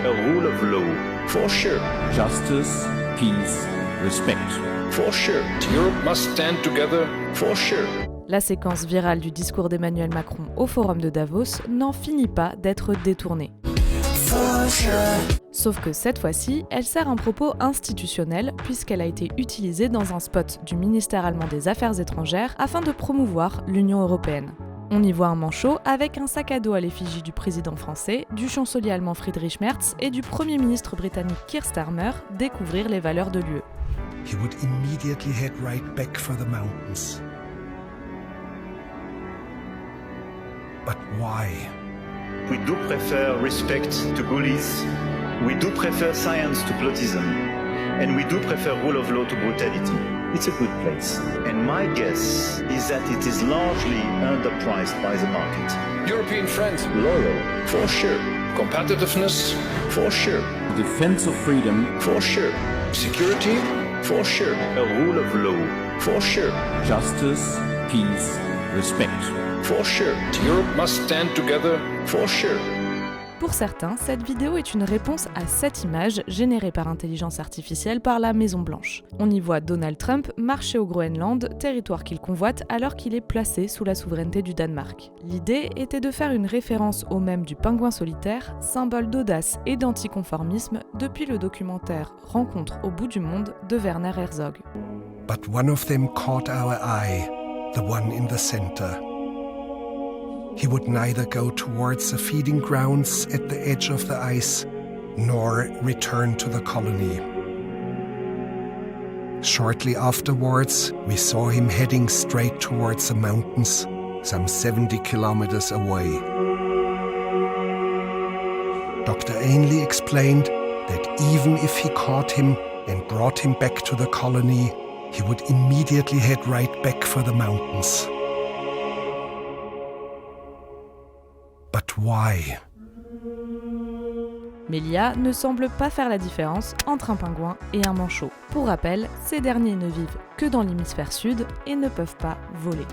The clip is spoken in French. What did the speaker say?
a rule of law, for sure. Justice, peace, respect. For sure. Europe must stand together. For sure. La séquence virale du discours d'Emmanuel Macron au Forum de Davos n'en finit pas d'être détournée. Sauf que cette fois-ci, elle sert un propos institutionnel puisqu'elle a été utilisée dans un spot du ministère allemand des Affaires étrangères afin de promouvoir l'Union européenne. On y voit un manchot avec un sac à dos à l'effigie du président français, du chancelier allemand Friedrich Merz et du premier ministre britannique Keir Starmer découvrir les valeurs de l'UE. He would immediately head right back for the mountains. But why? We do prefer respect to bullies. We do prefer science to plotism. And we do prefer rule of law to brutality. It's a good place. And my guess is that it is largely underpriced by the market. European friends. Loyal, for sure. Competitiveness. For sure. Defense of freedom. For sure. Security. For sure. A rule of law. For sure. Justice, peace, respect. For sure. Europe must stand together. For sure. Pour certains, cette vidéo est une réponse à cette image générée par intelligence artificielle par la Maison-Blanche. On y voit Donald Trump marcher au Groenland, territoire qu'il convoite alors qu'il est placé sous la souveraineté du Danemark. L'idée était de faire une référence au mème du pingouin solitaire, symbole d'audace et d'anticonformisme depuis le documentaire Rencontre au bout du monde de Werner Herzog. But one of them caught our eye, the one in the center. He would neither go towards the feeding grounds at the edge of the ice, nor return to the colony. Shortly afterwards, we saw him heading straight towards the mountains, some 70 kilometers away. Dr. Ainley explained that even if he caught him and brought him back to the colony, he would immediately head right back for the mountains. But why? Mais l'IA ne semble pas faire la différence entre un pingouin et un manchot. Pour rappel, ces derniers ne vivent que dans l'hémisphère sud et ne peuvent pas voler.